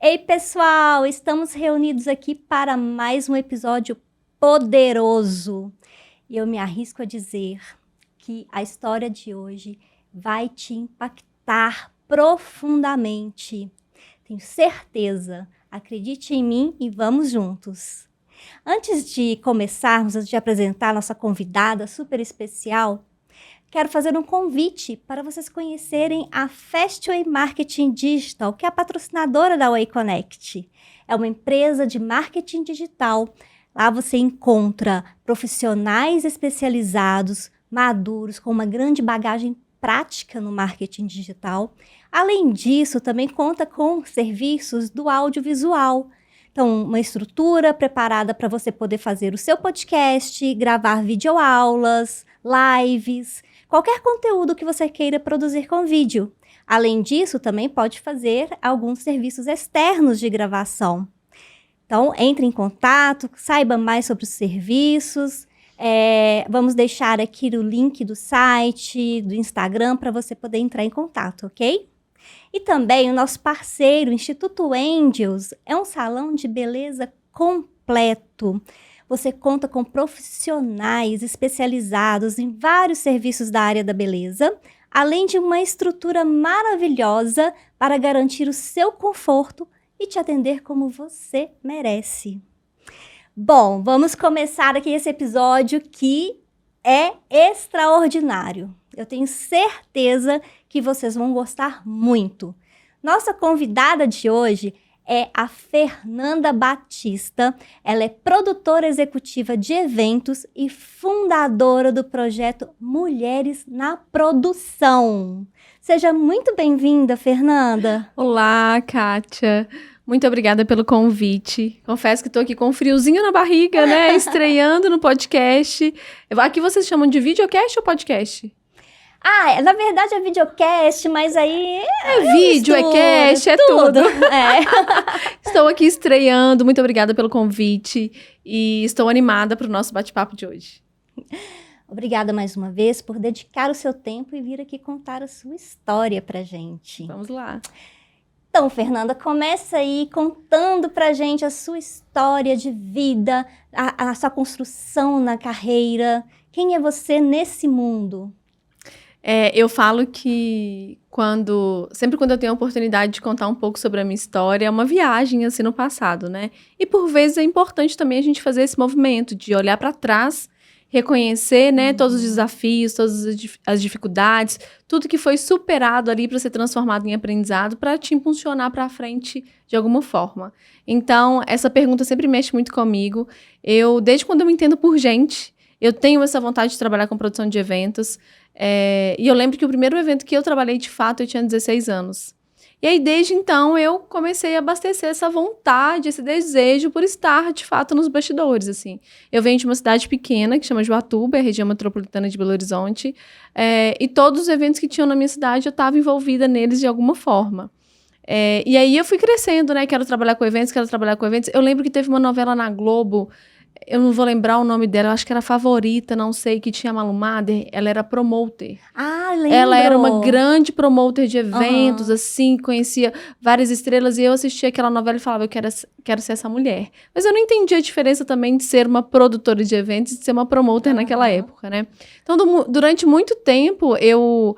Ei, pessoal, estamos reunidos aqui para mais um episódio poderoso. E eu me arrisco a dizer que a história de hoje vai te impactar profundamente. Tenho certeza. Acredite em mim e vamos juntos. Antes de começarmos, antes de apresentar nossa convidada super especial, quero fazer um convite para vocês conhecerem a Fastway Marketing Digital, que é a patrocinadora da Way Connect. É uma empresa de marketing digital. Lá você encontra profissionais especializados, maduros, com uma grande bagagem prática no marketing digital. Além disso, também conta com serviços do audiovisual. Então, uma estrutura preparada para você poder fazer o seu podcast, gravar videoaulas, lives, qualquer conteúdo que você queira produzir com vídeo. Além disso, também pode fazer alguns serviços externos de gravação. Então, entre em contato, saiba mais sobre os serviços. Vamos deixar aqui o link do site, do Instagram, para você poder entrar em contato, ok? E também o nosso parceiro, o Instituto Angels, é um salão de beleza completo. Você conta com profissionais especializados em vários serviços da área da beleza, além de uma estrutura maravilhosa para garantir o seu conforto e te atender como você merece. Bom, vamos começar aqui esse episódio que é extraordinário. Eu tenho certeza que vocês vão gostar muito. Nossa convidada de hoje é a Fernanda Batista. Ela é produtora executiva de eventos e fundadora do projeto Mulheres na Produção. Seja muito bem-vinda, Fernanda. Olá, Kátia. Muito obrigada pelo convite. Confesso que estou aqui com um friozinho na barriga, né? Estreando no podcast. Aqui vocês chamam de videocast ou podcast? Na verdade é videocast, mas aí... É vídeo, é cast, é tudo. Estou aqui estreando, muito obrigada pelo convite e estou animada para o nosso bate-papo de hoje. Obrigada mais uma vez por dedicar o seu tempo e vir aqui contar a sua história pra gente. Vamos lá. Então, Fernanda, começa aí contando pra gente a sua história de vida, a sua construção na carreira. Quem é você nesse mundo? Eu falo que sempre quando eu tenho a oportunidade de contar um pouco sobre a minha história, é uma viagem assim no passado, né? E por vezes é importante também a gente fazer esse movimento de olhar para trás, reconhecer, né, todos os desafios, todas as dificuldades, tudo que foi superado ali para ser transformado em aprendizado, para te impulsionar para frente de alguma forma. Então, essa pergunta sempre mexe muito comigo. Desde quando eu me entendo por gente, eu tenho essa vontade de trabalhar com produção de eventos. E eu lembro que o primeiro evento que eu trabalhei de fato, eu tinha 16 anos. E aí, desde então, eu comecei a abastecer essa vontade, esse desejo por estar, de fato, nos bastidores, assim. Eu venho de uma cidade pequena, que chama Joatuba, é a região metropolitana de Belo Horizonte, e todos os eventos que tinham na minha cidade, eu estava envolvida neles de alguma forma. E aí, eu fui crescendo, né? Quero trabalhar com eventos. Eu lembro que teve uma novela na Globo, eu não vou lembrar o nome dela, eu acho que era Favorita, não sei, que tinha a Malu Mader, ela era promoter. Lembro! Ela era uma grande promoter de eventos, assim, conhecia várias estrelas, e eu assistia aquela novela e falava, eu quero ser essa mulher. Mas eu não entendia a diferença também de ser uma produtora de eventos e de ser uma promoter naquela época, né? Então, durante muito tempo, eu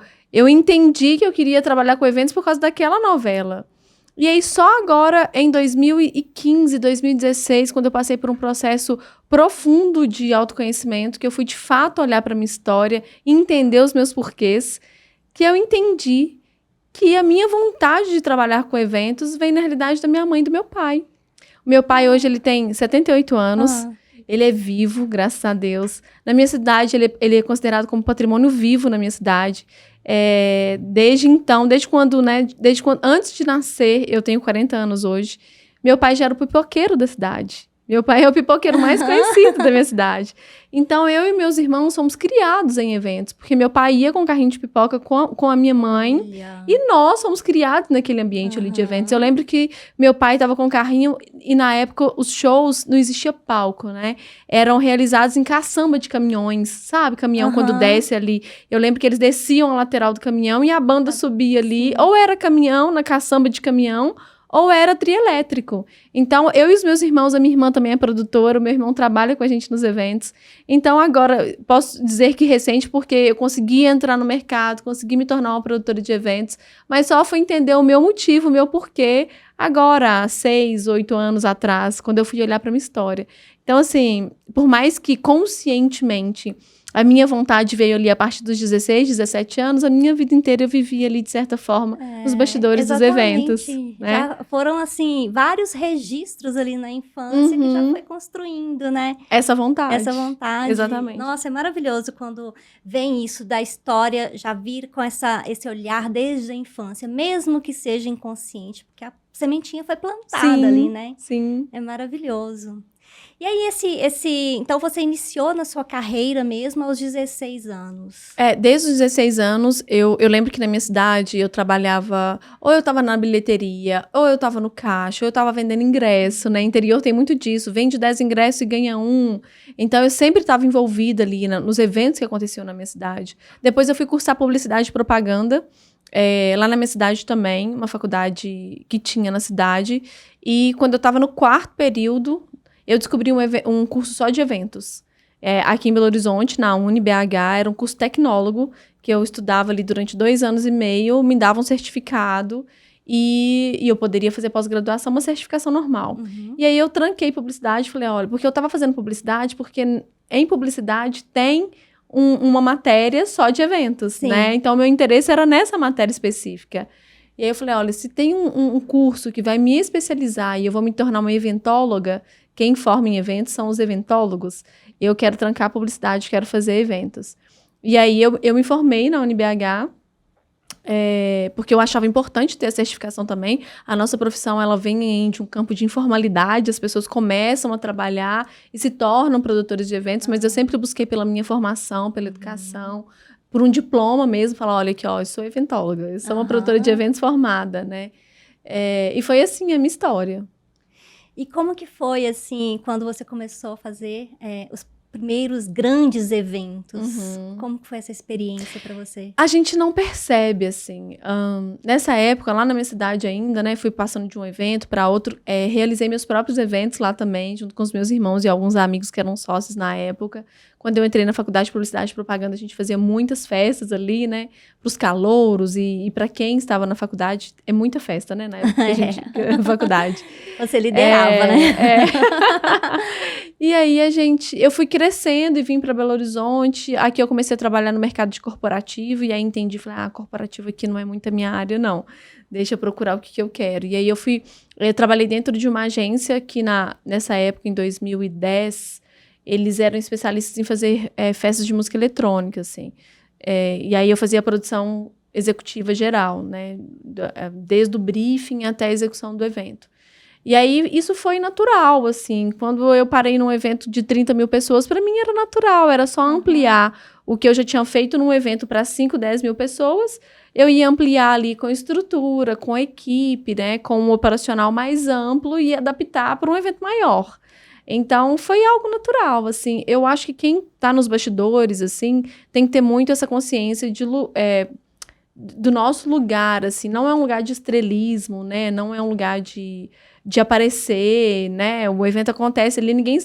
entendi que eu queria trabalhar com eventos por causa daquela novela. E aí, só agora, em 2015, 2016, quando eu passei por um processo profundo de autoconhecimento, que eu fui, de fato, olhar para a minha história e entender os meus porquês, que eu entendi que a minha vontade de trabalhar com eventos vem, na realidade, da minha mãe e do meu pai. O meu pai, hoje, ele tem 78 anos. Ele é vivo, graças a Deus. Na minha cidade, ele é considerado como patrimônio vivo na minha cidade. Desde quando, antes de nascer, eu tenho 40 anos hoje, meu pai já era o pipoqueiro da cidade. Meu pai é o pipoqueiro mais conhecido da minha cidade. Então, eu e meus irmãos somos criados em eventos, porque meu pai ia com carrinho de pipoca com a minha mãe, e nós somos criados naquele ambiente ali de eventos. Eu lembro que meu pai estava com carrinho, e na época os shows não existia palco, né? Eram realizados em caçamba de caminhões, sabe? Caminhão quando desce ali. Eu lembro que eles desciam a lateral do caminhão e a banda subia ali. Ou era caminhão, na caçamba de caminhão, ou era trielétrico. Então, eu e os meus irmãos, a minha irmã também é produtora, o meu irmão trabalha com a gente nos eventos. Então, agora, posso dizer que recente, porque eu consegui entrar no mercado, consegui me tornar uma produtora de eventos, mas só fui entender o meu motivo, o meu porquê, agora, há 6, 8 anos atrás, quando eu fui olhar para minha história. Então, assim, por mais que conscientemente a minha vontade veio ali a partir dos 16, 17 anos, a minha vida inteira eu vivi ali, de certa forma, nos bastidores dos eventos. Né? Já foram, assim, vários registros ali na infância que já foi construindo, né? Essa vontade. Essa vontade. Exatamente. Nossa, é maravilhoso quando vem isso da história já vir com esse olhar desde a infância, mesmo que seja inconsciente, porque a sementinha foi plantada ali, né? Sim. É maravilhoso. E aí, então você iniciou na sua carreira mesmo aos 16 anos? Desde os 16 anos, eu lembro que na minha cidade eu trabalhava, ou eu estava na bilheteria, ou eu estava no caixa, ou eu estava vendendo ingresso, né? Interior tem muito disso, vende 10 ingressos e ganha 1. Então, eu sempre estava envolvida ali nos eventos que aconteciam na minha cidade. Depois eu fui cursar publicidade e propaganda, lá na minha cidade também, uma faculdade que tinha na cidade. E quando eu estava no 4º período, eu descobri um curso só de eventos. Aqui em Belo Horizonte, na UniBH, era um curso tecnólogo, que eu estudava ali durante 2 anos e meio, me dava um certificado, e eu poderia fazer pós-graduação, uma certificação normal. Uhum. E aí eu tranquei publicidade, falei, olha, porque eu estava fazendo publicidade, porque em publicidade tem uma matéria só de eventos, Sim. né? Então, meu interesse era nessa matéria específica. E aí eu falei, olha, se tem um curso que vai me especializar e eu vou me tornar uma eventóloga, quem forma em eventos são os eventólogos. Eu quero trancar a publicidade, quero fazer eventos. E aí eu me formei na UniBH, porque eu achava importante ter a certificação também. A nossa profissão, ela vem de um campo de informalidade, as pessoas começam a trabalhar e se tornam produtores de eventos, mas eu sempre busquei pela minha formação, pela educação, por um diploma mesmo, falar, olha aqui, ó, eu sou eventóloga, eu sou uma produtora de eventos formada, né? E foi assim a minha história. E como que foi, assim, quando você começou a fazer os primeiros grandes eventos? Como que foi essa experiência para você? A gente não percebe, assim. Nessa época, lá na minha cidade ainda, né, fui passando de um evento para outro, realizei meus próprios eventos lá também, junto com os meus irmãos e alguns amigos que eram sócios na época. Quando eu entrei na faculdade de publicidade e propaganda, a gente fazia muitas festas ali, né, para os calouros e para quem estava na faculdade, é muita festa, né, na época que a gente na faculdade. Você liderava, né? E aí eu fui crescendo e vim para Belo Horizonte. Aqui eu comecei a trabalhar no mercado de corporativo e aí entendi, falei, corporativo aqui não é muito a minha área, não. Deixa eu procurar o que eu quero. E aí eu trabalhei dentro de uma agência que nessa época, em 2010, eles eram especialistas em fazer festas de música eletrônica, assim. E aí eu fazia a produção executiva geral, né? Desde o briefing até a execução do evento. E aí, isso foi natural, assim. Quando eu parei num evento de 30 mil pessoas, para mim era natural, era só ampliar o que eu já tinha feito num evento para 5, 10 mil pessoas. Eu ia ampliar ali com estrutura, com equipe, né, com um operacional mais amplo e adaptar para um evento maior. Então, foi algo natural, assim. Eu acho que quem está nos bastidores, assim, tem que ter muito essa consciência do nosso lugar, assim. Não é um lugar de estrelismo, né? Não é um lugar de aparecer, né? O evento acontece ali, ninguém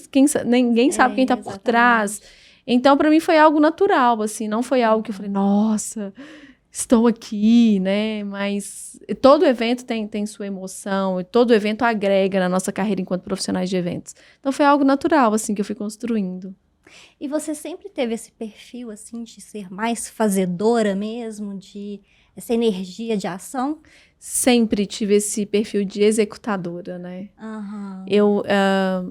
sabe quem está por trás. Então, para mim, foi algo natural, assim. Não foi algo que eu falei, nossa, estou aqui, né? Mas todo evento tem sua emoção, e todo evento agrega na nossa carreira enquanto profissionais de eventos. Então, foi algo natural, assim, que eu fui construindo. E você sempre teve esse perfil, assim, de ser mais fazedora mesmo, de essa energia de ação? Sempre tive esse perfil de executadora, né? Uhum. Eu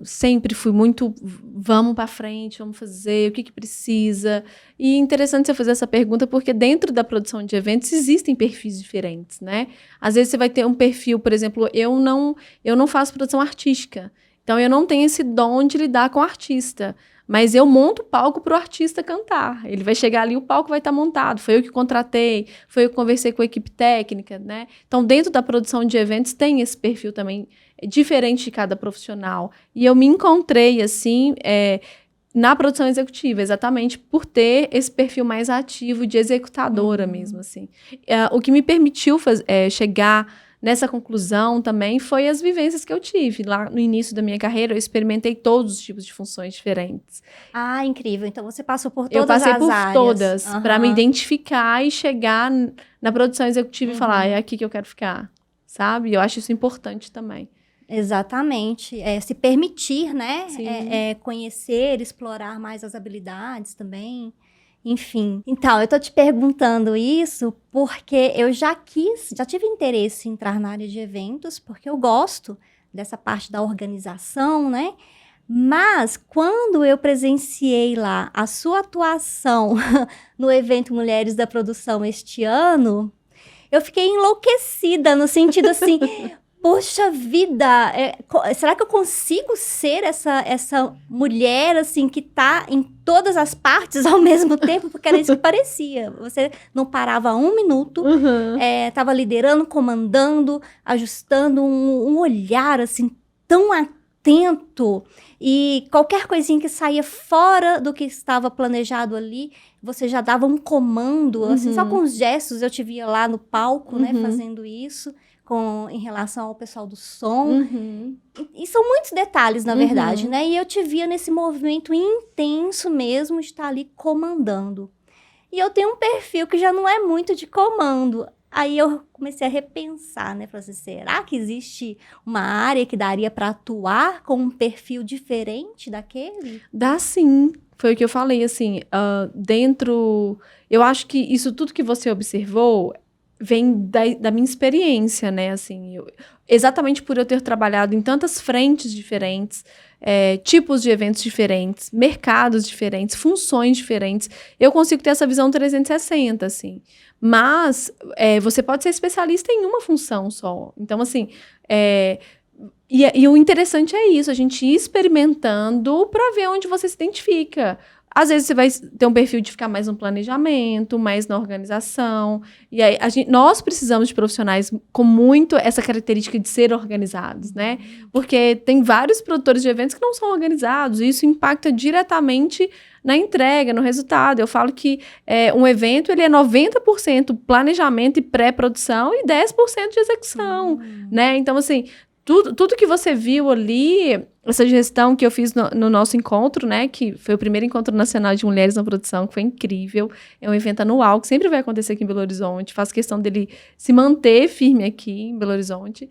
sempre fui muito, vamos para frente, vamos fazer, o que precisa. E interessante você fazer essa pergunta, porque dentro da produção de eventos existem perfis diferentes, né? Às vezes você vai ter um perfil, por exemplo, eu não faço produção artística, então eu não tenho esse dom de lidar com o artista. Mas eu monto o palco para o artista cantar. Ele vai chegar ali, o palco vai estar montado. Foi eu que contratei, foi eu que conversei com a equipe técnica, né? Então, dentro da produção de eventos, tem esse perfil também diferente de cada profissional. E eu me encontrei, assim, na produção executiva, exatamente por ter esse perfil mais ativo de executadora mesmo, assim. O que me permitiu chegar nessa conclusão também foi as vivências que eu tive. Lá no início da minha carreira, eu experimentei todos os tipos de funções diferentes. Ah, incrível. Então, você passou por todas Eu passei as por áreas. todas, para me Aham. identificar e chegar na produção executiva e falar, é aqui que eu quero ficar, sabe? Eu acho isso importante também. Exatamente. Se permitir, né? Sim. Conhecer, explorar mais as habilidades também. Enfim. Então, eu tô te perguntando isso porque eu já tive interesse em entrar na área de eventos, porque eu gosto dessa parte da organização, né? Mas quando eu presenciei lá a sua atuação no evento Mulheres da Produção este ano, eu fiquei enlouquecida no sentido assim, poxa vida, será que eu consigo ser essa mulher assim que tá em todas as partes ao mesmo tempo? Porque era isso que parecia. Você não parava um minuto, tava liderando, comandando, ajustando um olhar assim tão atento, e qualquer coisinha que saía fora do que estava planejado ali, você já dava um comando, assim, só com os gestos. Eu te via lá no palco, né, fazendo isso, em relação ao pessoal do som. E são muitos detalhes, na verdade, né? E eu te via nesse movimento intenso mesmo, de estar ali comandando. E eu tenho um perfil que já não é muito de comando. Aí eu comecei a repensar, né? Falei assim, será que existe uma área que daria para atuar com um perfil diferente daquele? Dá sim. Foi o que eu falei, assim, eu acho que isso tudo que você observou vem da minha experiência, né, assim, exatamente por eu ter trabalhado em tantas frentes diferentes, tipos de eventos diferentes, mercados diferentes, funções diferentes, eu consigo ter essa visão 360, assim, mas você pode ser especialista em uma função só, então, assim, e o interessante é isso, a gente ir experimentando para ver onde você se identifica. Às vezes você vai ter um perfil de ficar mais no planejamento, mais na organização. E aí nós precisamos de profissionais com muito essa característica de ser organizados, né? Porque tem vários produtores de eventos que não são organizados, e isso impacta diretamente na entrega, no resultado. Eu falo que um evento ele é 90% planejamento e pré-produção e 10% de execução, né? Então, assim, tudo que você viu ali, essa gestão que eu fiz no nosso encontro, né, que foi o primeiro encontro nacional de mulheres na produção, que foi incrível, é um evento anual, que sempre vai acontecer aqui em Belo Horizonte, faço questão dele se manter firme aqui em Belo Horizonte,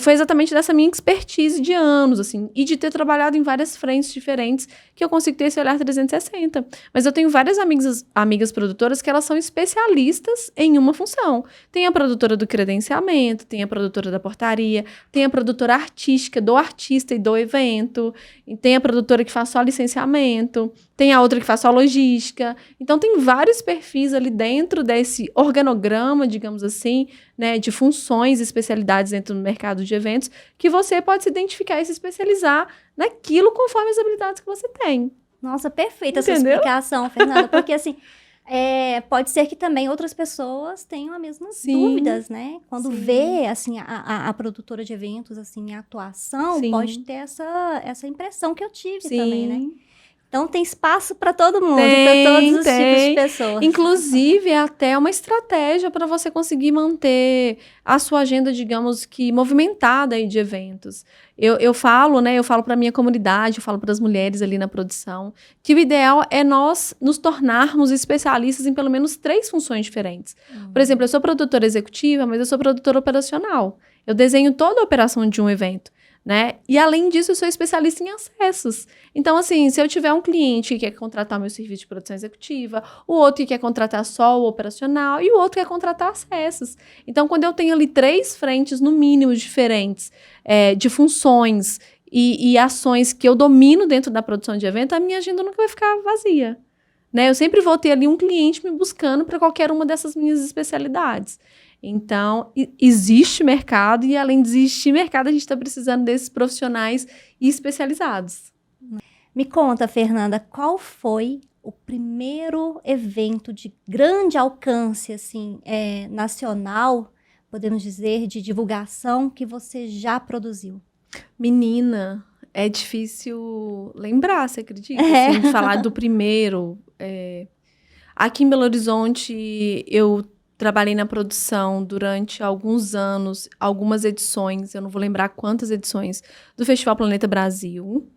foi exatamente dessa minha expertise de anos, assim, e de ter trabalhado em várias frentes diferentes, que eu consigo ter esse olhar 360. Mas eu tenho várias amigas produtoras que elas são especialistas em uma função. Tem a produtora do credenciamento, tem a produtora da portaria, tem a produtora artística do artista e do evento, e tem a produtora que faz só licenciamento, tem a outra que faz só logística. Então, tem vários perfis ali dentro desse organograma, digamos assim, né, de funções e especialidades dentro do mercado de eventos, que você pode se identificar e se especializar naquilo conforme as habilidades que você tem. Nossa, perfeita essa Entendeu? explicação, Fernanda, porque assim, pode ser que também outras pessoas tenham as mesmas dúvidas, né? Quando vê, assim, a produtora de eventos, assim, em atuação, pode ter essa impressão que eu tive também, né? Então, tem espaço para todo mundo, para todos os tipos de pessoas. Inclusive, é até uma estratégia para você conseguir manter a sua agenda, digamos que, movimentada aí de eventos. Eu falo, né? Eu falo para a minha comunidade, eu falo para as mulheres ali na produção, que o ideal é nós nos tornarmos especialistas em pelo menos 3 funções diferentes. Por exemplo, eu sou produtora executiva, mas eu sou produtora operacional. Eu desenho toda a operação de um evento, né? E além disso, eu sou especialista em acessos. Então, assim, se eu tiver um cliente que quer contratar meu serviço de produção executiva, o outro que quer contratar só o operacional e o outro quer contratar acessos. Então, quando eu tenho ali 3 frentes, no mínimo, diferentes, de funções e ações que eu domino dentro da produção de evento, a minha agenda nunca vai ficar vazia, né? Eu sempre vou ter ali um cliente me buscando para qualquer uma dessas minhas especialidades. Então, existe mercado e, além de existir mercado, a gente está precisando desses profissionais especializados. Me conta, Fernanda, qual foi o primeiro evento de grande alcance, assim, nacional, podemos dizer, de divulgação que você já produziu? Menina, é difícil lembrar, você acredita? Assim, de falar do primeiro. Aqui em Belo Horizonte, eu trabalhei na produção durante alguns anos, algumas edições, eu não vou lembrar quantas edições, do Festival Planeta Brasil.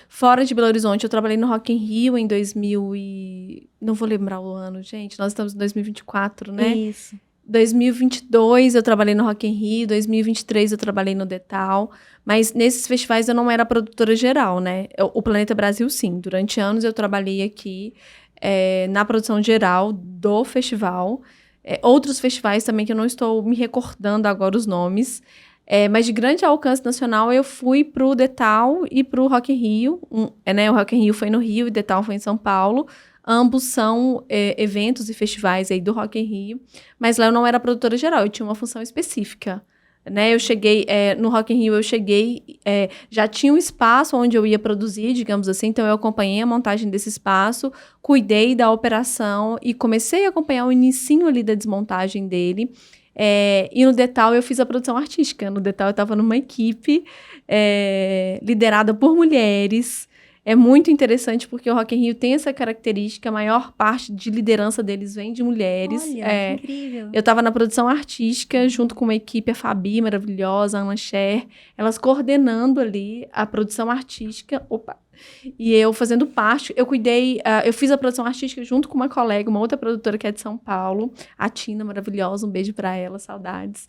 Fora de Belo Horizonte, eu trabalhei no Rock in Rio em 2000 e... Não vou lembrar o ano, gente. Nós estamos em 2024, né? Isso. 2022 eu trabalhei no Rock in Rio, 2023 eu trabalhei no Detal, mas nesses festivais eu não era produtora geral, né? O Planeta Brasil, sim. Durante anos eu trabalhei aqui na produção geral do festival. Outros festivais também que eu não estou me recordando agora os nomes, mas de grande alcance nacional eu fui pro Detal e pro Rock in Rio. O Rock in Rio foi no Rio e o Detal foi em São Paulo. Ambos são eventos e festivais aí do Rock in Rio, mas lá eu não era produtora geral, eu tinha uma função específica, né? Eu cheguei, no Rock in Rio já tinha um espaço onde eu ia produzir, digamos assim, então eu acompanhei a montagem desse espaço, cuidei da operação e comecei a acompanhar o inicinho ali da desmontagem dele. E no Detal eu fiz a produção artística. No Detal eu estava numa equipe liderada por mulheres. É muito interessante porque o Rock in Rio tem essa característica, a maior parte de liderança deles vem de mulheres. Olha, que incrível. Eu estava na produção artística, junto com uma equipe, a Fabi, maravilhosa, a Ana Cher, elas coordenando ali a produção artística. E eu fazendo parte, eu fiz a produção artística junto com uma colega, uma outra produtora que é de São Paulo, a Tina, maravilhosa, um beijo para ela, saudades.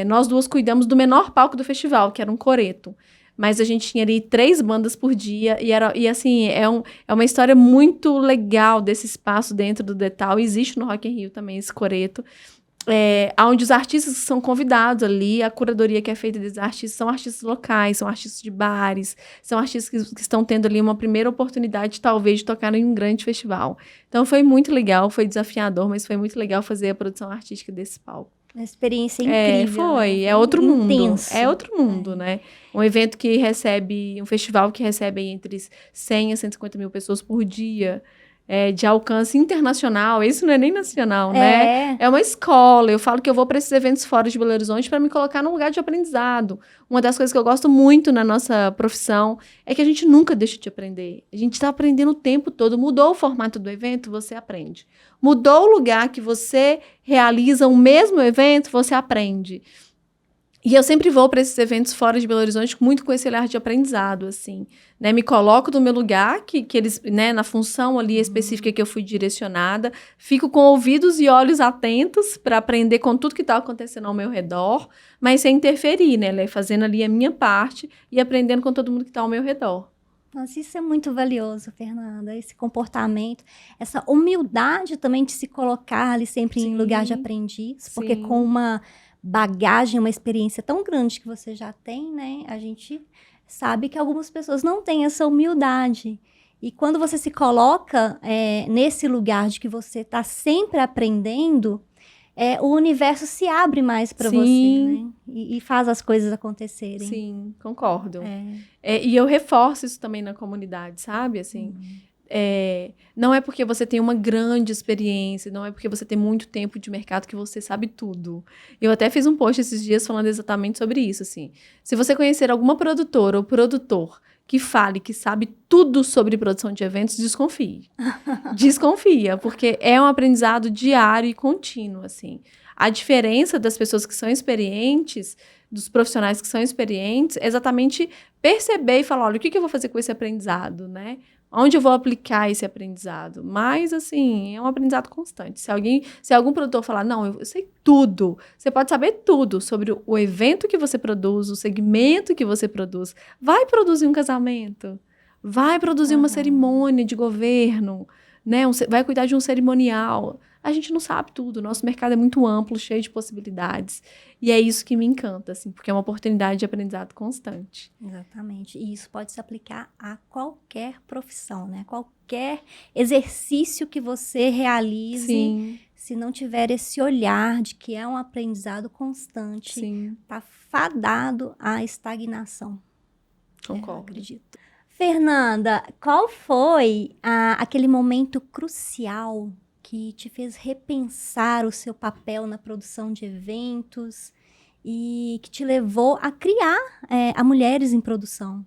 Nós duas cuidamos do menor palco do festival, que era um coreto. Mas a gente tinha ali 3 bandas por dia, e assim, é uma história muito legal desse espaço dentro do Detal. Existe no Rock in Rio também esse coreto, onde os artistas são convidados ali, a curadoria que é feita desses artistas são artistas locais, são artistas de bares, são artistas que estão tendo ali uma primeira oportunidade, talvez, de tocar em um grande festival. Então foi muito legal, foi desafiador, mas foi muito legal fazer a produção artística desse palco. Uma experiência incrível. Foi, né? é outro mundo. Intenso. É outro mundo, né? Um evento que recebe, um festival que recebe entre 100 a 150 mil pessoas por dia, de alcance internacional, isso não é nem nacional, né? É uma escola. Eu falo que eu vou para esses eventos fora de Belo Horizonte para me colocar num lugar de aprendizado. Uma das coisas que eu gosto muito na nossa profissão é que a gente nunca deixa de aprender. A gente está aprendendo o tempo todo. Mudou o formato do evento, você aprende. Mudou o lugar que você realiza o mesmo evento, você aprende. E eu sempre vou para esses eventos fora de Belo Horizonte muito com esse olhar de aprendizado, assim, né? Me coloco no meu lugar, que eles, né, na função ali específica que eu fui direcionada, fico com ouvidos e olhos atentos para aprender com tudo que está acontecendo ao meu redor, mas sem interferir, né? Fazendo ali a minha parte e aprendendo com todo mundo que está ao meu redor. Nossa, isso é muito valioso, Fernanda, esse comportamento, essa humildade também de se colocar ali sempre em lugar de aprendiz, porque com uma bagagem, uma experiência tão grande que você já tem, né? A gente sabe que algumas pessoas não têm essa humildade. E quando você se coloca nesse lugar de que você está sempre aprendendo, o universo se abre mais para você, né? E faz as coisas acontecerem. Sim, concordo. E eu reforço isso também na comunidade, sabe? Assim, não é porque você tem uma grande experiência, não é porque você tem muito tempo de mercado que você sabe tudo. Eu até fiz um post esses dias falando exatamente sobre isso, assim. Se você conhecer alguma produtora ou produtor que fale que sabe tudo sobre produção de eventos, desconfie. Desconfia, porque é um aprendizado diário e contínuo, assim. A diferença das pessoas que são experientes, dos profissionais que são experientes, é exatamente perceber e falar, olha, o que eu vou fazer com esse aprendizado, né? Onde eu vou aplicar esse aprendizado? Mas, assim, é um aprendizado constante. Se algum produtor falar, não, eu sei tudo, você pode saber tudo sobre o evento que você produz, o segmento que você produz. Vai produzir um casamento, vai produzir uma cerimônia de governo, né? Vai cuidar de um cerimonial. A gente não sabe tudo, nosso mercado é muito amplo, cheio de possibilidades. E é isso que me encanta, assim, porque é uma oportunidade de aprendizado constante. Exatamente. E isso pode se aplicar a qualquer profissão, né? Qualquer exercício que você realize, Sim. se não tiver esse olhar de que é um aprendizado constante, está fadado à estagnação. Concordo. Acredito. Fernanda, qual foi aquele momento crucial que te fez repensar o seu papel na produção de eventos e que te levou a criar a Mulheres em Produção?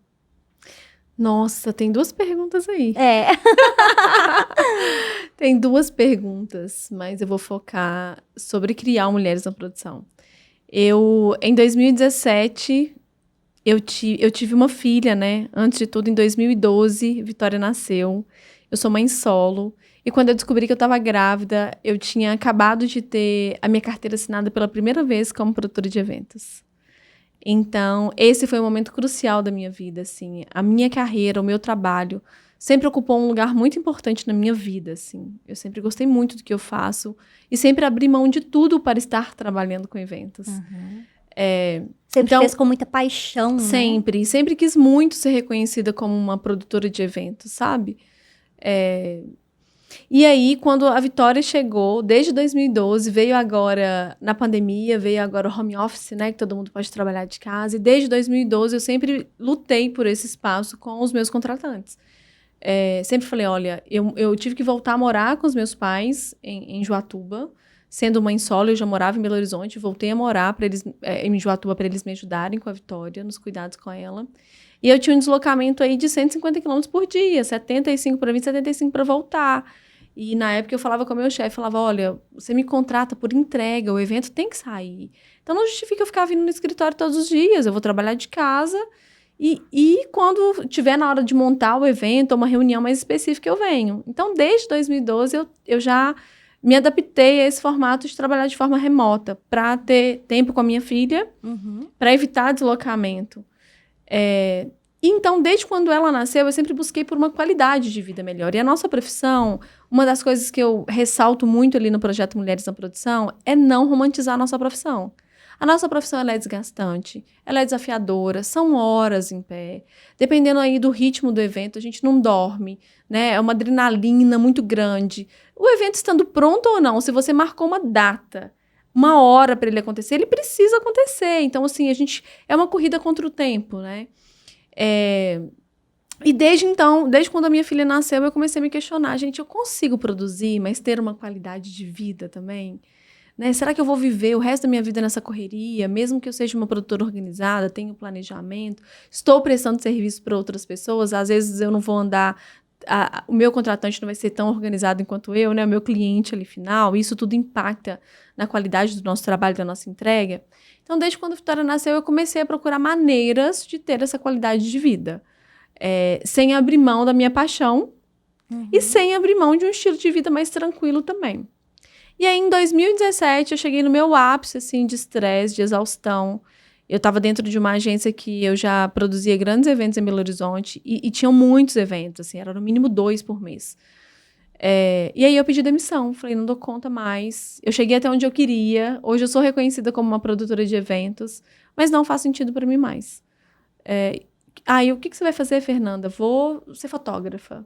Nossa, tem 2 perguntas aí. É. Tem 2 perguntas, mas eu vou focar sobre criar mulheres na produção. Em 2017, eu tive uma filha, né? Antes de tudo, em 2012, Vitória nasceu. Eu sou mãe solo. E quando eu descobri que eu estava grávida, eu tinha acabado de ter a minha carteira assinada pela primeira vez como produtora de eventos. Então, esse foi um momento crucial da minha vida, assim. A minha carreira, o meu trabalho, sempre ocupou um lugar muito importante na minha vida, assim. Eu sempre gostei muito do que eu faço e sempre abri mão de tudo para estar trabalhando com eventos. Uhum. É, Sempre então, fez com muita paixão, sempre quis muito ser reconhecida como uma produtora de eventos, sabe? E aí, quando a Vitória chegou, desde 2012, veio agora na pandemia, veio agora o home office, né, que todo mundo pode trabalhar de casa, e desde 2012 eu sempre lutei por esse espaço com os meus contratantes. Sempre falei, olha, eu tive que voltar a morar com os meus pais em Joatuba, sendo mãe solo, eu já morava em Belo Horizonte, voltei a morar em Joatuba para eles me ajudarem com a Vitória, nos cuidados com ela. E eu tinha um deslocamento aí de 150 quilômetros por dia, 75 para vir, 75 para voltar. E na época eu falava com o meu chefe, falava, olha, você me contrata por entrega, o evento tem que sair. Então não justifica eu ficar vindo no escritório todos os dias, eu vou trabalhar de casa e quando tiver na hora de montar o evento ou uma reunião mais específica eu venho. Então desde 2012 eu já me adaptei a esse formato de trabalhar de forma remota para ter tempo com a minha filha, para evitar deslocamento. Então, desde quando ela nasceu, eu sempre busquei por uma qualidade de vida melhor. E a nossa profissão, uma das coisas que eu ressalto muito ali no projeto Mulheres na Produção é não romantizar a nossa profissão. A nossa profissão ela é desgastante, ela é desafiadora, são horas em pé. Dependendo aí do ritmo do evento, a gente não dorme, né? É uma adrenalina muito grande. O evento estando pronto ou não, se você marcou uma data, uma hora para ele acontecer, ele precisa acontecer. Então, assim, é uma corrida contra o tempo, né? E desde quando a minha filha nasceu, eu comecei a me questionar, gente, eu consigo produzir, mas ter uma qualidade de vida também? Né? Será que eu vou viver o resto da minha vida nessa correria, mesmo que eu seja uma produtora organizada, tenho planejamento, estou prestando serviço para outras pessoas, às vezes eu não vou andar, o meu contratante não vai ser tão organizado enquanto eu, né? O meu cliente ali final, isso tudo impacta na qualidade do nosso trabalho, da nossa entrega. Então, desde quando a Vitória nasceu, eu comecei a procurar maneiras de ter essa qualidade de vida, sem abrir mão da minha paixão e sem abrir mão de um estilo de vida mais tranquilo também. E aí, em 2017, eu cheguei no meu ápice, assim, de estresse, de exaustão. Eu estava dentro de uma agência que eu já produzia grandes eventos em Belo Horizonte e tinham muitos eventos, assim, era no mínimo 2 por mês. E aí eu pedi demissão, falei, não dou conta mais. Eu cheguei até onde eu queria, hoje eu sou reconhecida como uma produtora de eventos, mas não faz sentido para mim mais. Aí, o que você vai fazer, Fernanda? Vou ser fotógrafa.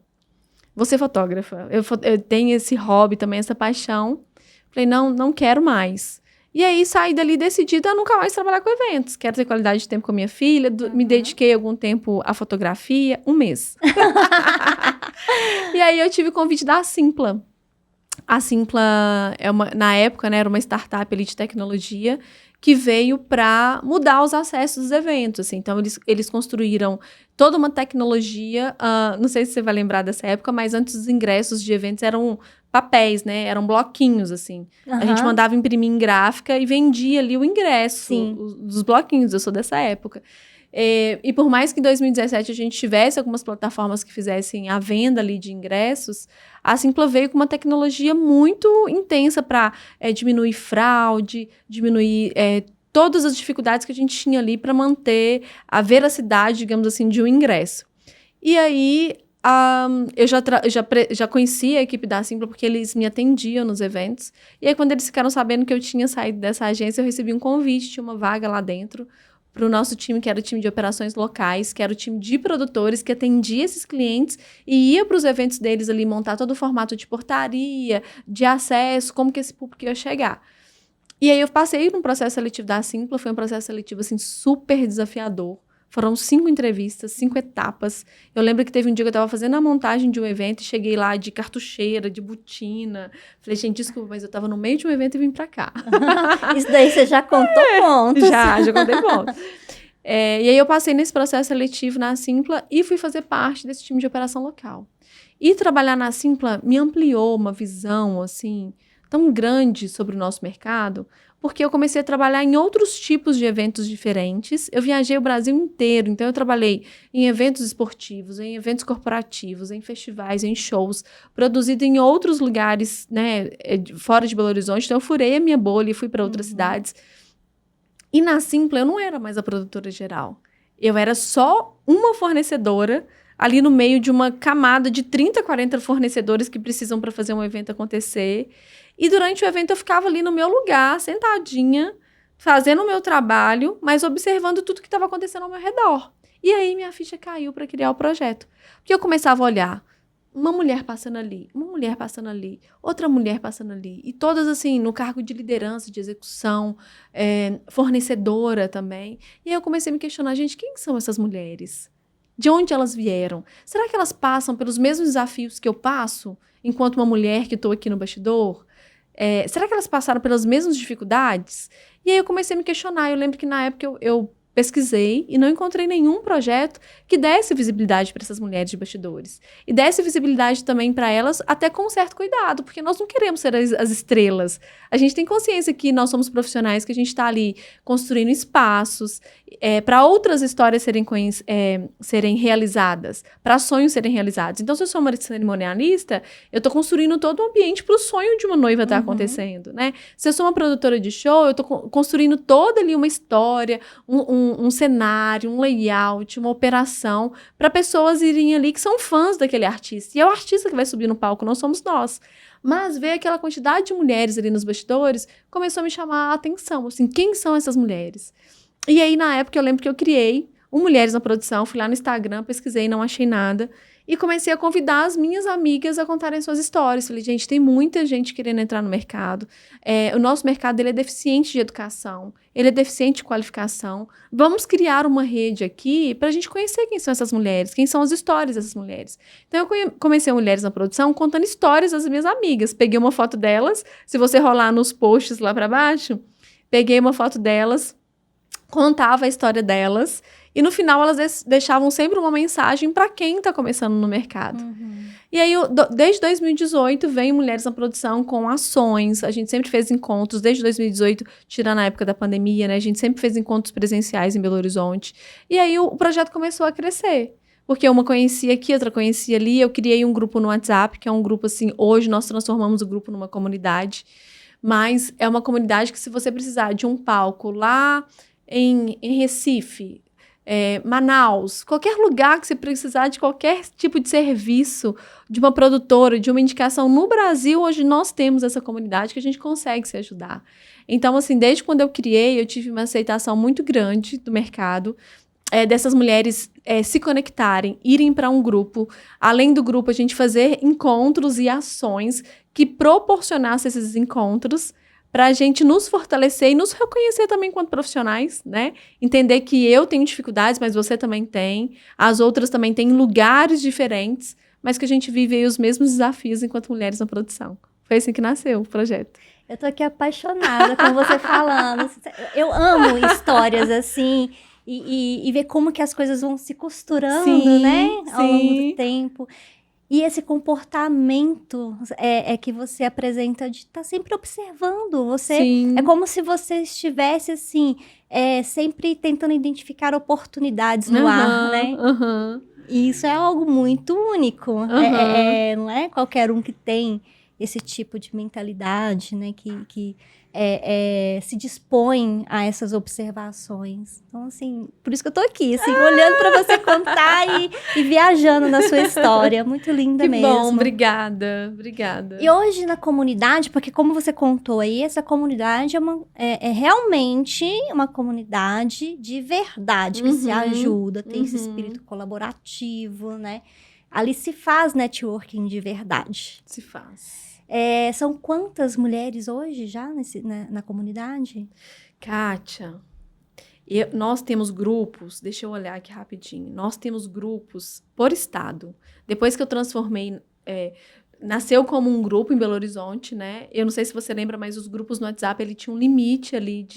Vou ser fotógrafa. Eu tenho esse hobby também, essa paixão. Falei, não quero mais. E aí, saí dali decidida a nunca mais trabalhar com eventos. Quero ter qualidade de tempo com a minha filha. Me dediquei algum tempo à fotografia, 1 mês. E aí, eu tive o convite da Simpla. A Simpla, na época, né, era uma startup ali de tecnologia que veio para mudar os acessos dos eventos. Assim. Então, eles construíram toda uma tecnologia, não sei se você vai lembrar dessa época, mas antes os ingressos de eventos eram papéis, né? Eram bloquinhos, assim. A gente mandava imprimir em gráfica e vendia ali o ingresso dos bloquinhos. Eu sou dessa época. E por mais que em 2017 a gente tivesse algumas plataformas que fizessem a venda ali de ingressos, a Simpla veio com uma tecnologia muito intensa para diminuir fraude, diminuir todas as dificuldades que a gente tinha ali para manter a veracidade, digamos assim, de um ingresso. E aí, eu já conhecia a equipe da Simpla porque eles me atendiam nos eventos. E aí, quando eles ficaram sabendo que eu tinha saído dessa agência, eu recebi um convite, tinha uma vaga lá dentro, para o nosso time, que era o time de operações locais, que era o time de produtores que atendia esses clientes e ia para os eventos deles ali montar todo o formato de portaria, de acesso, como que esse público ia chegar. E aí eu passei num processo seletivo da Simpla, foi um processo seletivo assim, super desafiador. Foram 5 entrevistas, 5 etapas. Eu lembro que teve um dia que eu estava fazendo a montagem de um evento e cheguei lá de cartucheira, de botina. Falei, gente, desculpa, mas eu estava no meio de um evento e vim para cá. Isso daí você já contou pontos. Já contei pontos. E aí eu passei nesse processo seletivo na Simpla e fui fazer parte desse time de operação local. E trabalhar na Simpla me ampliou uma visão, assim, tão grande sobre o nosso mercado, porque eu comecei a trabalhar em outros tipos de eventos diferentes. Eu viajei o Brasil inteiro, então eu trabalhei em eventos esportivos, em eventos corporativos, em festivais, em shows, produzido em outros lugares, né, fora de Belo Horizonte. Então eu furei a minha bolha e fui para outras cidades. E na Simpla eu não era mais a produtora geral. Eu era só uma fornecedora ali no meio de uma camada de 30, 40 fornecedores que precisam para fazer um evento acontecer. E durante o evento eu ficava ali no meu lugar, sentadinha, fazendo o meu trabalho, mas observando tudo que estava acontecendo ao meu redor. E aí minha ficha caiu para criar o projeto. Porque eu começava a olhar uma mulher passando ali, uma mulher passando ali, outra mulher passando ali. E todas, assim, no cargo de liderança, de execução, fornecedora também. E aí eu comecei a me questionar, gente, quem são essas mulheres? De onde elas vieram? Será que elas passam pelos mesmos desafios que eu passo, enquanto uma mulher que estou aqui no bastidor? Será que elas passaram pelas mesmas dificuldades? E aí eu comecei a me questionar. Eu lembro que na época eu pesquisei e não encontrei nenhum projeto que desse visibilidade para essas mulheres de bastidores. E desse visibilidade também para elas, até com um certo cuidado, porque nós não queremos ser as estrelas. A gente tem consciência que nós somos profissionais, que a gente está ali construindo espaços para outras histórias serem realizadas, para sonhos serem realizados. Então, se eu sou uma cerimonialista, eu estou construindo todo um ambiente para o sonho de uma noiva estar acontecendo, né? Se eu sou uma produtora de show, eu estou construindo toda ali uma história, um cenário, um layout, uma operação para pessoas irem ali que são fãs daquele artista. E é o artista que vai subir no palco, não somos nós. Mas ver aquela quantidade de mulheres ali nos bastidores começou a me chamar a atenção. Assim, quem são essas mulheres? E aí, na época, eu lembro que eu criei o Mulheres na Produção, fui lá no Instagram, pesquisei, não achei nada. E comecei a convidar as minhas amigas a contarem suas histórias. Falei, gente, tem muita gente querendo entrar no mercado. O nosso mercado ele é deficiente de educação, ele é deficiente de qualificação. Vamos criar uma rede aqui para a gente conhecer quem são essas mulheres, quem são as histórias dessas mulheres. Então, eu comecei a Mulheres na Produção contando histórias das minhas amigas. Peguei uma foto delas, se você rolar nos posts lá para baixo, peguei uma foto delas, contava a história delas. E no final, elas deixavam sempre uma mensagem para quem está começando no mercado. E aí, desde 2018, vem Mulheres na Produção com ações. A gente sempre fez encontros, desde 2018, tirando a época da pandemia, né? A gente sempre fez encontros presenciais em Belo Horizonte. E aí, o projeto começou a crescer. Porque uma conhecia aqui, outra conhecia ali. Eu criei um grupo no WhatsApp, que é um grupo, assim, hoje nós transformamos o grupo numa comunidade. Mas é uma comunidade que, se você precisar de um palco lá em Recife, Manaus, qualquer lugar que você precisar de qualquer tipo de serviço, de uma produtora, de uma indicação no Brasil, hoje nós temos essa comunidade que a gente consegue se ajudar. Então, assim, desde quando eu criei, eu tive uma aceitação muito grande do mercado, dessas mulheres se conectarem, irem para um grupo. Além do grupo, a gente fazer encontros e ações que proporcionassem esses encontros, para a gente nos fortalecer e nos reconhecer também enquanto profissionais, né? Entender que eu tenho dificuldades, mas você também tem. As outras também têm lugares diferentes, mas que a gente vive aí os mesmos desafios enquanto mulheres na produção. Foi assim que nasceu o projeto. Eu tô aqui apaixonada com você falando. Eu amo histórias assim e ver como que as coisas vão se costurando, Sim, né? Ao longo sim. do tempo. E esse comportamento que você apresenta de estar sempre observando. Você Sim. é como se você estivesse assim, sempre tentando identificar oportunidades no ar, né? E isso é algo muito único. Não é qualquer um que tem esse tipo de mentalidade, né? Que se dispõe a essas observações. Então, assim, por isso que eu tô aqui, assim, olhando para você contar e viajando na sua história. Muito linda Que mesmo. bom, obrigada. E hoje na comunidade, porque como você contou aí, essa comunidade é realmente uma comunidade de verdade, que se ajuda, tem esse espírito colaborativo, né? Ali se faz networking de verdade. Se faz. São quantas mulheres hoje já na comunidade? Kátia, nós temos grupos, deixa eu olhar aqui rapidinho, nós temos grupos por estado. Depois que eu transformei, nasceu como um grupo em Belo Horizonte, né? Eu não sei se você lembra, mas os grupos no WhatsApp, ele tinha um limite ali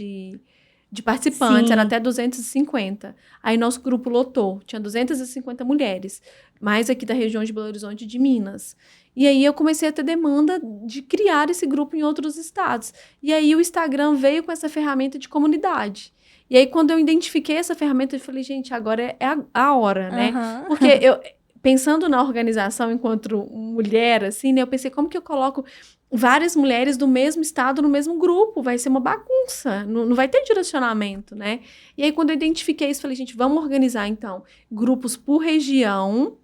de participantes, Sim. era até 250. Aí nosso grupo lotou, tinha 250 mulheres, mais aqui da região de Belo Horizonte e de Minas. E aí eu comecei a ter demanda de criar esse grupo em outros estados. E aí o Instagram veio com essa ferramenta de comunidade. E aí quando eu identifiquei essa ferramenta, eu falei, gente, agora é a hora, né? Aham. Porque eu, pensando na organização enquanto mulher, assim, né? Eu pensei, como que eu coloco várias mulheres do mesmo estado no mesmo grupo? Vai ser uma bagunça, não vai ter direcionamento, né? E aí, quando eu identifiquei isso, falei, gente, vamos organizar, então, grupos por região.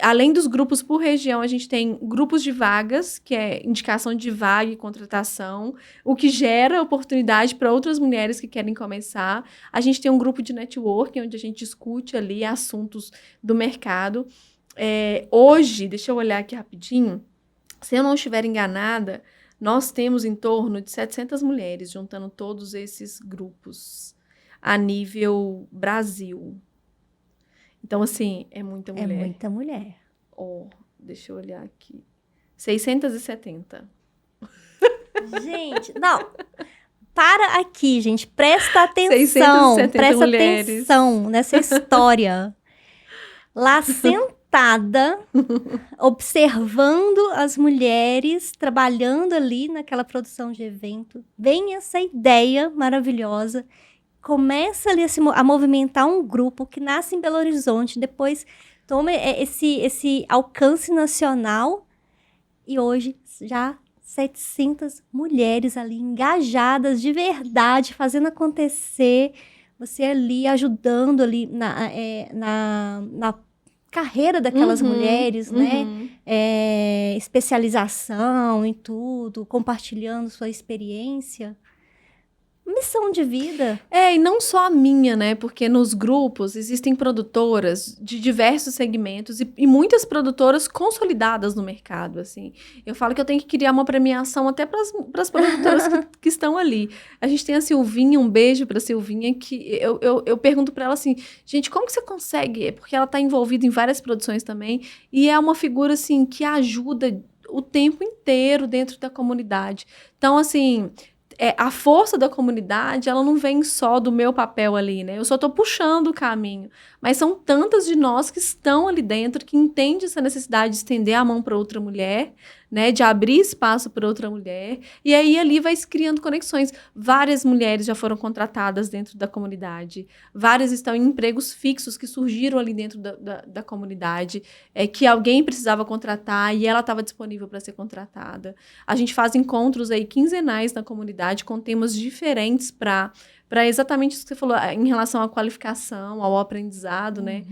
Além dos grupos por região, a gente tem grupos de vagas, que é indicação de vaga e contratação, o que gera oportunidade para outras mulheres que querem começar. A gente tem um grupo de networking, onde a gente discute ali assuntos do mercado. Hoje, deixa eu olhar aqui rapidinho, se eu não estiver enganada, nós temos em torno de 700 mulheres, juntando todos esses grupos a nível Brasil. Então, assim, é muita mulher. É muita mulher. Deixa eu olhar aqui. 670. Gente, não. Para aqui, gente. Presta atenção. 670 presta mulheres. atenção nessa história. Lá sentada, observando as mulheres trabalhando ali naquela produção de evento. Vem essa ideia maravilhosa. Começa ali a movimentar um grupo que nasce em Belo Horizonte, depois toma esse alcance nacional e hoje já 700 mulheres ali engajadas de verdade, fazendo acontecer, você ali ajudando ali na carreira daquelas mulheres, né? Especialização em tudo, compartilhando sua experiência. Missão de vida. E não só a minha, né? Porque nos grupos existem produtoras de diversos segmentos e muitas produtoras consolidadas no mercado, assim. Eu falo que eu tenho que criar uma premiação até para as produtoras que estão ali. A gente tem a Silvinha, um beijo para a Silvinha, que eu pergunto para ela assim, gente, como que você consegue? Porque ela está envolvida em várias produções também e é uma figura, assim, que ajuda o tempo inteiro dentro da comunidade. Então, assim... a força da comunidade, ela não vem só do meu papel ali, né? Eu só estou puxando o caminho. Mas são tantas de nós que estão ali dentro, que entendem essa necessidade de estender a mão para outra mulher, né? De abrir espaço para outra mulher. E aí ali vai se criando conexões. Várias mulheres já foram contratadas dentro da comunidade. Várias estão em empregos fixos que surgiram ali dentro da comunidade, que alguém precisava contratar e ela estava disponível para ser contratada. A gente faz encontros aí quinzenais na comunidade com temas diferentes para exatamente isso que você falou, em relação à qualificação, ao aprendizado, né?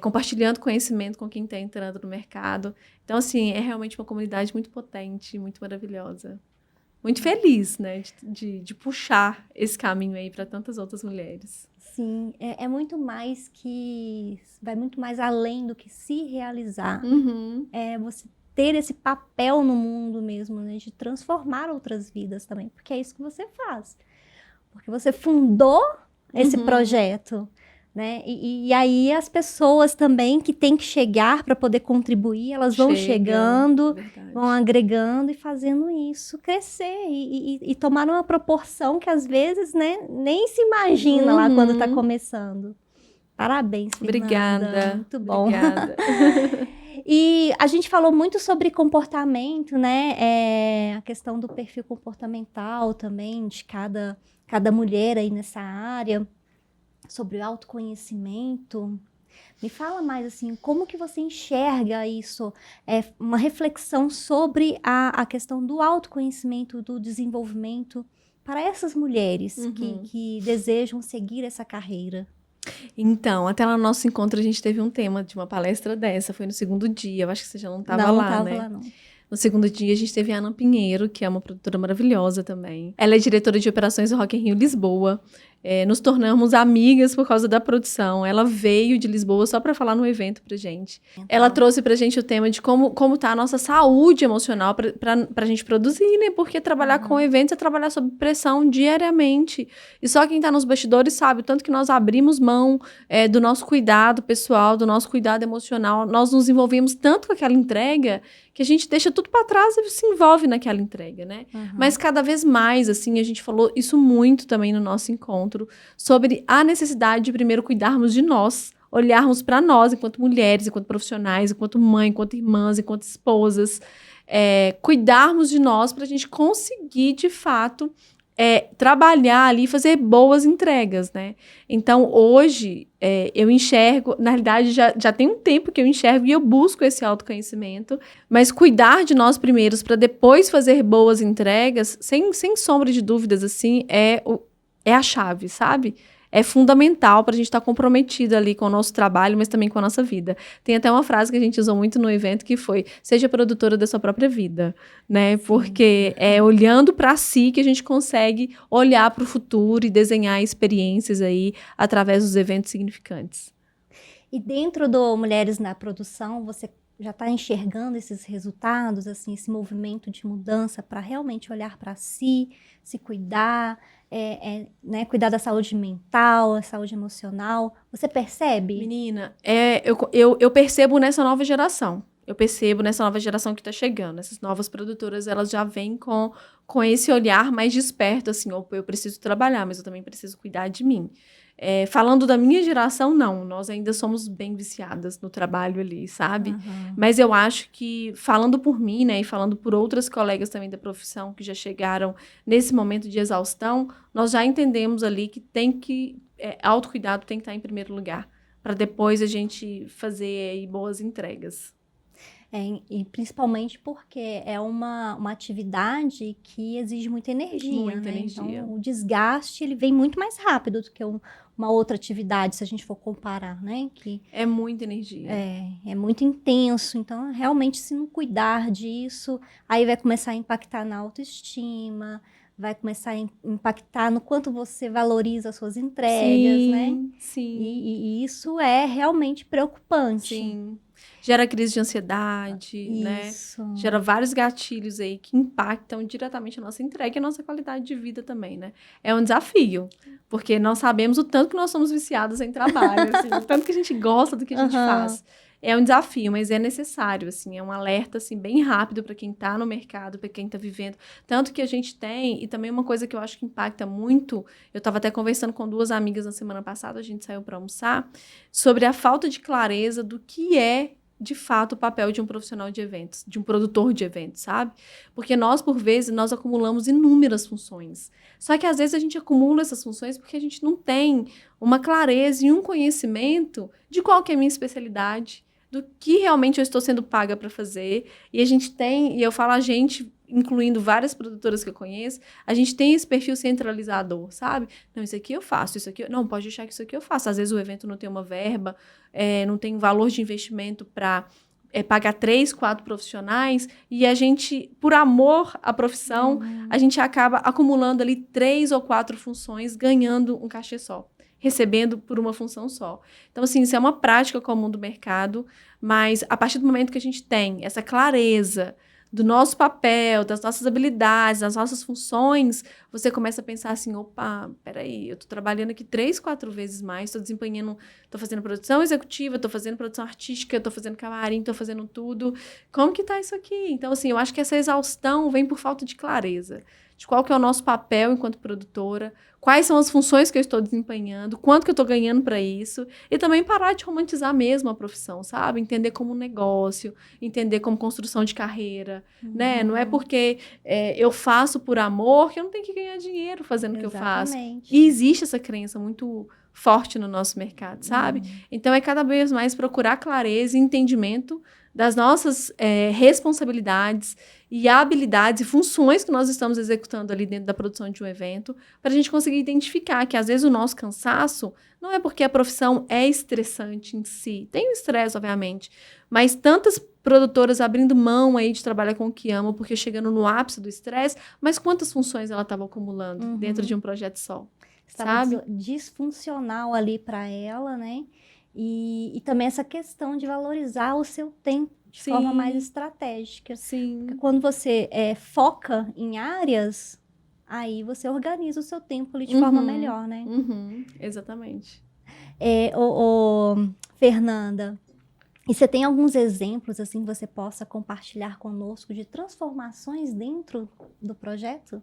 Compartilhando conhecimento com quem está entrando no mercado. Então, assim, é realmente uma comunidade muito potente, muito maravilhosa. Muito feliz, né? De puxar esse caminho aí para tantas outras mulheres. Sim, é muito mais que... vai muito mais além do que se realizar. É você ter esse papel no mundo mesmo, né? De transformar outras vidas também. Porque é isso que você faz. Porque você fundou esse projeto, né? E aí as pessoas também que têm que chegar para poder contribuir, elas vão chegando, verdade. Vão agregando e fazendo isso crescer e tomar uma proporção que às vezes, né, nem se imagina lá quando está começando. Parabéns, Fernanda. Obrigada. Muito bom. Obrigada. E a gente falou muito sobre comportamento, né? A questão do perfil comportamental também, de cada mulher aí nessa área, sobre o autoconhecimento. Me fala mais, assim, como que você enxerga isso? Uma reflexão sobre a questão do autoconhecimento, do desenvolvimento para essas mulheres que desejam seguir essa carreira. Então, até lá no nosso encontro a gente teve um tema de uma palestra dessa, foi no segundo dia, eu acho que você já não estava lá, Não né? estava lá, não. No segundo dia a gente teve a Ana Pinheiro, que é uma produtora maravilhosa também. Ela é diretora de operações do Rock in Rio Lisboa. nos tornamos amigas por causa da produção. Ela veio de Lisboa só para falar no evento pra gente. Então, Ela trouxe pra gente o tema de como tá a nossa saúde emocional pra gente produzir, né? Porque trabalhar com eventos é trabalhar sob pressão diariamente. E só quem tá nos bastidores sabe o tanto que nós abrimos mão do nosso cuidado pessoal, do nosso cuidado emocional. Nós nos envolvemos tanto com aquela entrega que a gente deixa tudo para trás e se envolve naquela entrega, né? Mas cada vez mais, assim, a gente falou isso muito também no nosso encontro, sobre a necessidade de primeiro cuidarmos de nós, olharmos para nós enquanto mulheres, enquanto profissionais, enquanto mãe, enquanto irmãs, enquanto esposas, cuidarmos de nós para a gente conseguir, de fato, trabalhar ali, fazer boas entregas, né? Então, hoje, eu enxergo, na realidade, já tem um tempo que eu enxergo e eu busco esse autoconhecimento, mas cuidar de nós primeiros para depois fazer boas entregas, sem sombra de dúvidas, assim, é a chave, sabe? É fundamental para a gente estar comprometida ali com o nosso trabalho, mas também com a nossa vida. Tem até uma frase que a gente usou muito no evento que foi: seja produtora da sua própria vida, né? Sim. Porque é olhando para si que a gente consegue olhar para o futuro e desenhar experiências aí através dos eventos significantes. E dentro do Mulheres na Produção, você já está enxergando esses resultados, assim, esse movimento de mudança para realmente olhar para si, se cuidar, né, cuidar da saúde mental, da saúde emocional. Você percebe? Menina, eu percebo nessa nova geração. Eu percebo nessa nova geração que está chegando. Essas novas produtoras, elas já vêm com esse olhar mais desperto, assim, eu preciso trabalhar, mas eu também preciso cuidar de mim. Falando da minha geração, não. Nós ainda somos bem viciadas no trabalho ali, sabe? Mas eu acho que, falando por mim, né, e falando por outras colegas também da profissão que já chegaram nesse momento de exaustão, nós já entendemos ali que autocuidado tem que estar em primeiro lugar, para depois a gente fazer aí boas entregas. E principalmente porque é uma atividade que exige muita energia, muita né? energia. Então, o desgaste ele vem muito mais rápido do que uma outra atividade, se a gente for comparar, né? Que é muita energia. É muito intenso. Então, realmente, se não cuidar disso, aí vai começar a impactar na autoestima, vai começar a impactar no quanto você valoriza as suas entregas, sim, né? Sim. E isso é realmente preocupante. Sim. Gera crise de ansiedade, isso, né? Gera vários gatilhos aí que impactam diretamente a nossa entrega e a nossa qualidade de vida também, né? É um desafio, porque nós sabemos o tanto que nós somos viciados em trabalho, assim, o tanto que a gente gosta do que a gente faz. É um desafio, mas é necessário, assim, é um alerta, assim, bem rápido para quem está no mercado, para quem está vivendo. Tanto que a gente tem, e também uma coisa que eu acho que impacta muito, eu estava até conversando com 2 amigas na semana passada, a gente saiu para almoçar, sobre a falta de clareza do que é, de fato, o papel de um profissional de eventos, de um produtor de eventos, sabe? Porque nós, por vezes, nós acumulamos inúmeras funções. Só que, às vezes, a gente acumula essas funções porque a gente não tem uma clareza e um conhecimento de qual que é a minha especialidade, do que realmente eu estou sendo paga para fazer. E a gente tem, e eu falo a gente, incluindo várias produtoras que eu conheço, a gente tem esse perfil centralizador, sabe? Não, isso aqui eu faço, isso aqui... Não, pode deixar que isso aqui eu faço. Às vezes o evento não tem uma verba, não tem um valor de investimento para pagar 3, 4 profissionais, e a gente, por amor à profissão, a gente acaba acumulando ali 3 ou 4 funções, ganhando um cachê só, recebendo por uma função só. Então, assim, isso é uma prática comum do mercado, mas a partir do momento que a gente tem essa clareza do nosso papel, das nossas habilidades, das nossas funções, você começa a pensar assim, opa, peraí, eu tô trabalhando aqui 3, 4 vezes mais, tô fazendo produção executiva, tô fazendo produção artística, tô fazendo camarim, tô fazendo tudo. Como que tá isso aqui? Então, assim, eu acho que essa exaustão vem por falta de clareza, de qual que é o nosso papel enquanto produtora, quais são as funções que eu estou desempenhando, quanto que eu estou ganhando para isso, e também parar de romantizar mesmo a profissão, sabe? Entender como negócio, entender como construção de carreira, né? Não é porque eu faço por amor que eu não tenho que ganhar dinheiro fazendo o que eu faço. E existe essa crença muito forte no nosso mercado, sabe? Então, é cada vez mais procurar clareza e entendimento das nossas responsabilidades e habilidades e funções que nós estamos executando ali dentro da produção de um evento, para a gente conseguir identificar que, às vezes, o nosso cansaço não é porque a profissão é estressante em si. Tem o estresse, obviamente, mas tantas produtoras abrindo mão aí de trabalhar com o que amam, porque chegando no ápice do estresse, mas quantas funções ela estava acumulando dentro de um projeto só? estava sabe? disfuncional ali para ela, né? E também essa questão de valorizar o seu tempo de forma mais Sim, estratégica. Porque sim. quando você foca em áreas, aí você organiza o seu tempo ali de forma Uhum, melhor, né? uhum, exatamente. Fernanda, e você tem alguns exemplos assim que você possa compartilhar conosco de transformações dentro do projeto?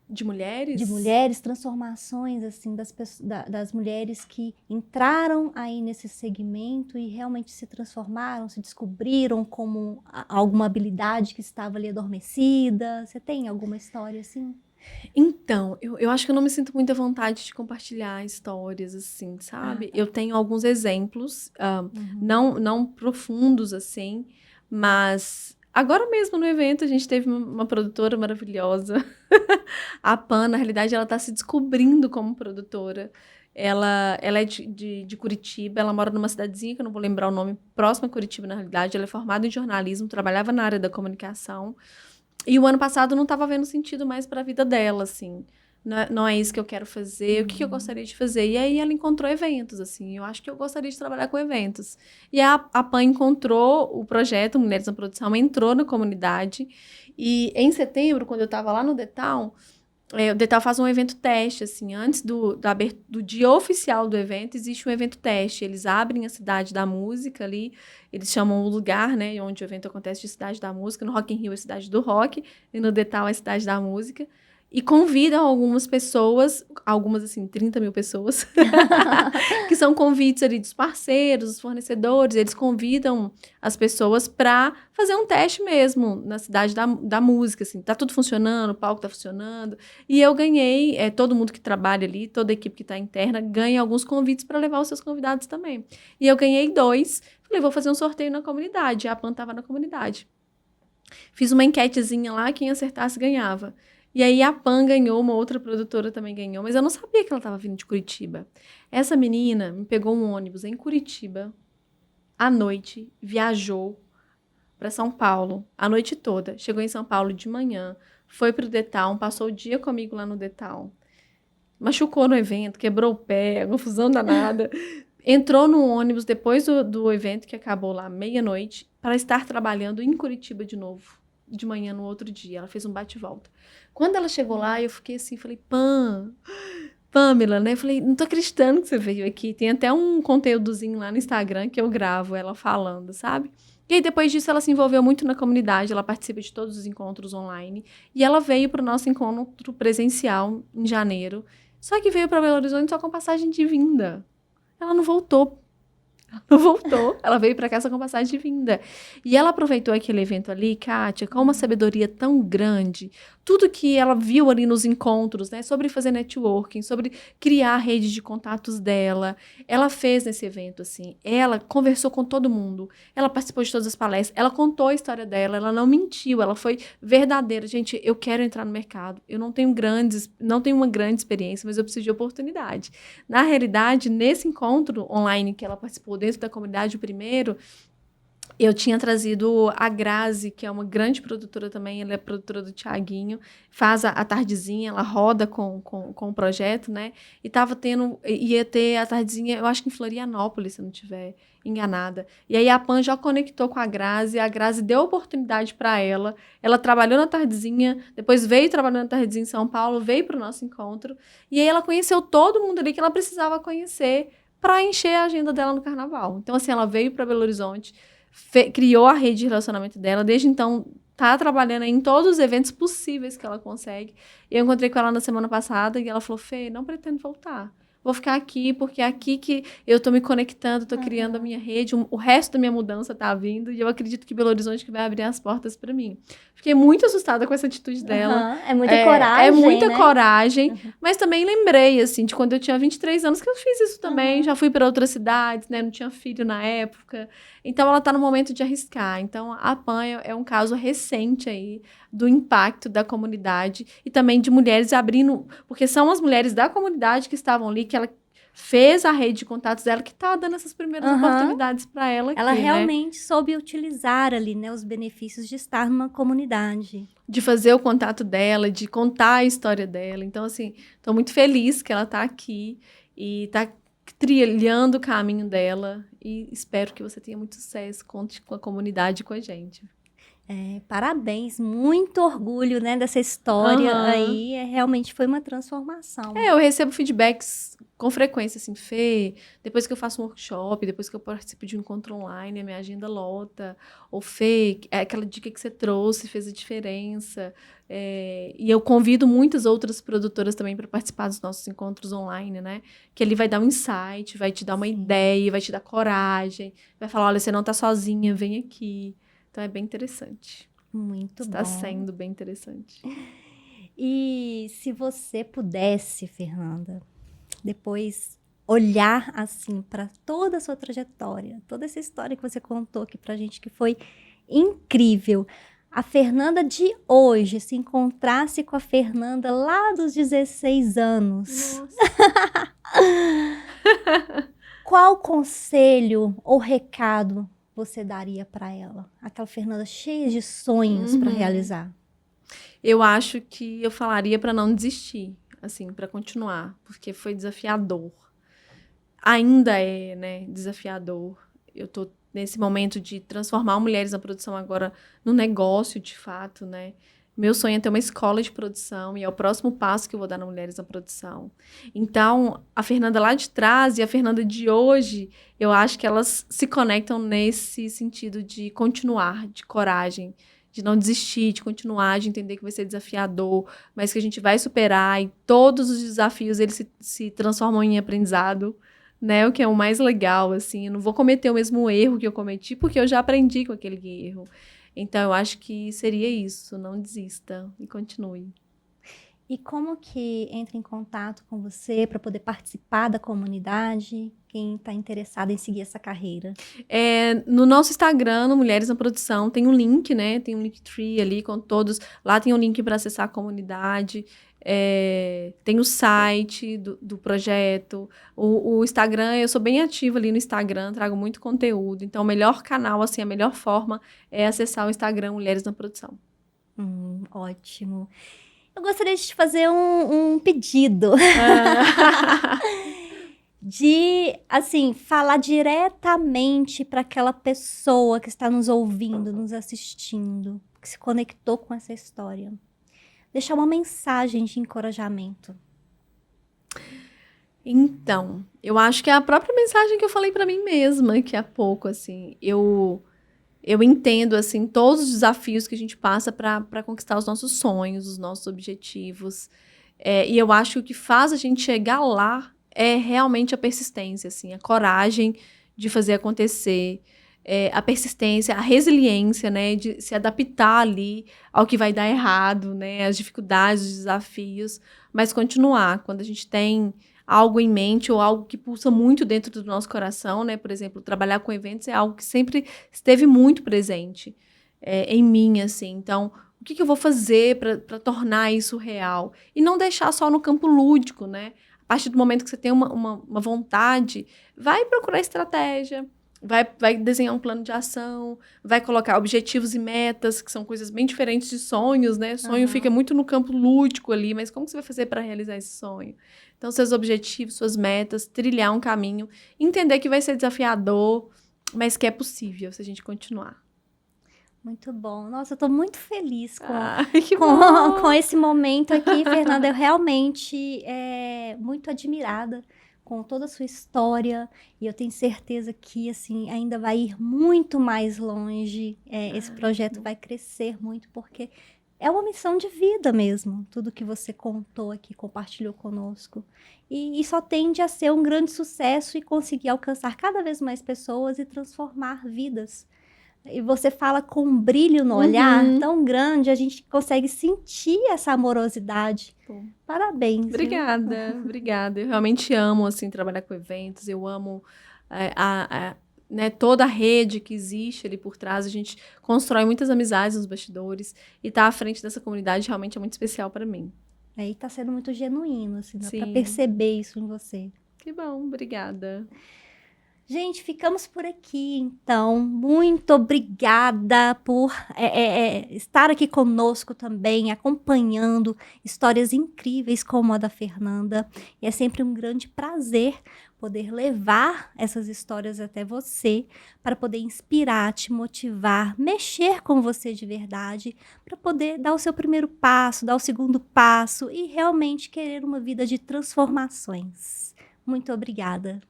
De De mulheres? mulheres, transformações assim das mulheres que entraram aí nesse segmento e realmente se transformaram, se descobriram como alguma habilidade que estava ali adormecida. Você tem alguma história assim? Então, eu acho que eu não me sinto muita vontade de compartilhar histórias, assim, Ah, sabe? tá. Eu tenho alguns exemplos, Uhum. não profundos, assim, mas agora mesmo no evento a gente teve uma produtora maravilhosa. A Pan, na realidade, ela está se descobrindo como produtora. Ela é de Curitiba, ela mora numa cidadezinha que eu não vou lembrar o nome, próxima a Curitiba, na realidade. Ela é formada em jornalismo, trabalhava na área da comunicação. E o ano passado não estava vendo sentido mais para a vida dela, assim. Não é isso que eu quero fazer, o que eu Uhum. gostaria de fazer? E aí ela encontrou eventos, assim. Eu acho que eu gostaria de trabalhar com eventos. E a PAN encontrou o projeto Mulheres na Produção, entrou na comunidade. E em setembro, quando eu estava lá no Detal, o Detal faz um evento teste, assim, antes do dia oficial do evento, existe um evento teste. Eles abrem a cidade da música ali, eles chamam o lugar, né, onde o evento acontece de cidade da música. No Rock in Rio é cidade do rock, e no Detal é cidade da música. E convidam algumas pessoas, algumas assim, 30 mil pessoas, que são convites ali dos parceiros, dos fornecedores, eles convidam as pessoas para fazer um teste mesmo na cidade da música, assim, tá tudo funcionando, o palco tá funcionando, e eu ganhei, todo mundo que trabalha ali, toda a equipe que tá interna, ganha alguns convites para levar os seus convidados também. E eu ganhei 2, falei, vou fazer um sorteio na comunidade, a PAN tava na comunidade. Fiz uma enquetezinha lá, quem acertasse ganhava. E aí a PAN ganhou, uma outra produtora também ganhou, mas eu não sabia que ela estava vindo de Curitiba. Essa menina me pegou um ônibus em Curitiba, à noite, viajou para São Paulo, a noite toda. Chegou em São Paulo de manhã, foi pro Detal, passou o dia comigo lá no Detal. Machucou no evento, quebrou o pé, confusão danada. Entrou no ônibus depois do evento, que acabou lá meia-noite, para estar trabalhando em Curitiba de novo, de manhã no outro dia. Ela fez um bate-volta. Quando ela chegou lá, eu fiquei assim, falei, Pamela, né? Eu falei, não tô acreditando que você veio aqui. Tem até um conteúdozinho lá no Instagram que eu gravo ela falando, sabe? E aí, depois disso, ela se envolveu muito na comunidade, ela participa de todos os encontros online. E ela veio para o nosso encontro presencial em janeiro. Só que veio para Belo Horizonte só com passagem de vinda. Ela não voltou. Não voltou. Ela veio para casa com passagem de vinda. E ela aproveitou aquele evento ali, Kátia, com uma sabedoria tão grande. Tudo que ela viu ali nos encontros, né? Sobre fazer networking, sobre criar a rede de contatos dela. Ela fez nesse evento, assim. Ela conversou com todo mundo. Ela participou de todas as palestras. Ela contou a história dela. Ela não mentiu. Ela foi verdadeira. Gente, eu quero entrar no mercado. Eu não tenho uma grande experiência, mas eu preciso de oportunidade. Na realidade, nesse encontro online que ela participou dentro da comunidade, o primeiro, eu tinha trazido a Grazi, que é uma grande produtora também, ela é produtora do Thiaguinho, faz a tardezinha, ela roda com o projeto, né? E ia ter a tardezinha, eu acho que em Florianópolis, se eu não estiver enganada. E aí a Pan já conectou com a Grazi deu oportunidade para ela trabalhou na tardezinha, depois veio trabalhando na tardezinha em São Paulo, veio para o nosso encontro, e aí ela conheceu todo mundo ali que ela precisava conhecer para encher a agenda dela no carnaval. Então, assim, ela veio para Belo Horizonte, criou a rede de relacionamento dela, desde então tá trabalhando em todos os eventos possíveis que ela consegue. Eu encontrei com ela na semana passada e ela falou, Fê, não pretendo voltar. Vou ficar aqui, porque é aqui que eu tô me conectando, tô criando a minha rede, o resto da minha mudança tá vindo, e eu acredito que Belo Horizonte que vai abrir as portas para mim. Fiquei muito assustada com essa atitude dela. É muita coragem, É muita né? coragem, mas também lembrei, assim, de quando eu tinha 23 anos, que eu fiz isso também, já fui para outras cidades, né, não tinha filho na época, então ela tá no momento de arriscar. Então a PAN é um caso recente aí do impacto da comunidade e também de mulheres abrindo, porque são as mulheres da comunidade que estavam ali, que ela fez a rede de contatos dela, que tá dando essas primeiras oportunidades para ela aqui, Ela né? realmente soube utilizar ali, né, os benefícios de estar numa comunidade. De fazer o contato dela, de contar a história dela. Então, assim, estou muito feliz que ela está aqui e está trilhando o caminho dela. E espero que você tenha muito sucesso, conte com a comunidade e com a gente. Parabéns, muito orgulho, né, dessa história Aham. aí. Realmente foi uma transformação. Eu recebo feedbacks com frequência, assim, Fê, depois que eu faço um workshop, depois que eu participo de um encontro online, a minha agenda lota. Ou Fê, aquela dica que você trouxe fez a diferença. E eu convido muitas outras produtoras também para participar dos nossos encontros online, né? Que ele vai dar um insight, vai te dar uma ideia, vai te dar coragem, vai falar, olha, você não tá sozinha, vem aqui. Então é bem interessante. Muito Está bom. sendo bem interessante. E se você pudesse, Fernanda, depois olhar assim para toda a sua trajetória, toda essa história que você contou aqui pra gente, que foi incrível. A Fernanda de hoje se encontrasse com a Fernanda lá dos 16 anos. Nossa. Qual conselho ou recado você daria para ela? Aquela Fernanda cheia de sonhos para realizar. Eu acho que eu falaria para não desistir, assim, para continuar, porque foi desafiador. Ainda é, né, desafiador. Eu tô nesse momento de transformar mulheres na produção agora no negócio, de fato, né? Meu sonho é ter uma escola de produção e é o próximo passo que eu vou dar na Mulheres na Produção. Então, a Fernanda lá de trás e a Fernanda de hoje, eu acho que elas se conectam nesse sentido de continuar, de coragem, de não desistir, de continuar, de entender que vai ser desafiador, mas que a gente vai superar e todos os desafios eles se transformam em aprendizado, né? O que é o mais legal, assim. Eu não vou cometer o mesmo erro que eu cometi porque eu já aprendi com aquele erro. Então, eu acho que seria isso, não desista e continue. E como que entra em contato com você para poder participar da comunidade? Quem está interessado em seguir essa carreira? No nosso Instagram, no Mulheres na Produção, tem um link, né? Tem um Linktree ali com todos. Lá tem um link para acessar a comunidade. Tem o site do projeto. O Instagram, eu sou bem ativa ali no Instagram, trago muito conteúdo. Então, o melhor canal, assim, a melhor forma é acessar o Instagram Mulheres na Produção. Ótimo. Eu gostaria de te fazer um pedido. De, assim, falar diretamente para aquela pessoa que está nos ouvindo, nos assistindo, que se conectou com essa história. Deixar uma mensagem de encorajamento. Então, eu acho que é a própria mensagem que eu falei para mim mesma, que há pouco, assim, eu entendo, assim, todos os desafios que a gente passa para conquistar os nossos sonhos, os nossos objetivos, e eu acho que o que faz a gente chegar lá é realmente a persistência, assim, a coragem de fazer acontecer, a persistência, a resiliência, né, de se adaptar ali ao que vai dar errado, né, as dificuldades, os desafios, mas continuar. Quando a gente tem algo em mente ou algo que pulsa muito dentro do nosso coração, né, por exemplo, trabalhar com eventos é algo que sempre esteve muito presente em mim, assim. Então, o que eu vou fazer para tornar isso real? E não deixar só no campo lúdico, né? A partir do momento que você tem uma vontade, vai procurar estratégia, vai desenhar um plano de ação, vai colocar objetivos e metas, que são coisas bem diferentes de sonhos, né? Sonho fica muito no campo lúdico ali, mas como que você vai fazer para realizar esse sonho? Então, seus objetivos, suas metas, trilhar um caminho, entender que vai ser desafiador, mas que é possível se a gente continuar. Muito bom. Nossa, eu tô muito feliz bom. com esse momento aqui, Fernanda. Eu realmente muito admirada com toda a sua história e eu tenho certeza que assim ainda vai ir muito mais longe. Esse projeto vai crescer muito porque é uma missão de vida mesmo, tudo que você contou aqui, compartilhou conosco. E só tende a ser um grande sucesso e conseguir alcançar cada vez mais pessoas e transformar vidas. E você fala com um brilho no olhar tão grande, a gente consegue sentir essa amorosidade. Bom. Parabéns. Obrigada, obrigada. Eu realmente amo, assim, trabalhar com eventos. Eu amo né, toda a rede que existe ali por trás. A gente constrói muitas amizades nos bastidores. E estar à frente dessa comunidade realmente é muito especial para mim. E tá sendo muito genuíno, assim, dá pra Sim. perceber isso em você. Que bom, obrigada. Gente, ficamos por aqui, então. Muito obrigada por estar aqui conosco também, acompanhando histórias incríveis como a da Fernanda. E é sempre um grande prazer poder levar essas histórias até você, para poder inspirar, te motivar, mexer com você de verdade, para poder dar o seu primeiro passo, dar o segundo passo e realmente querer uma vida de transformações. Muito obrigada.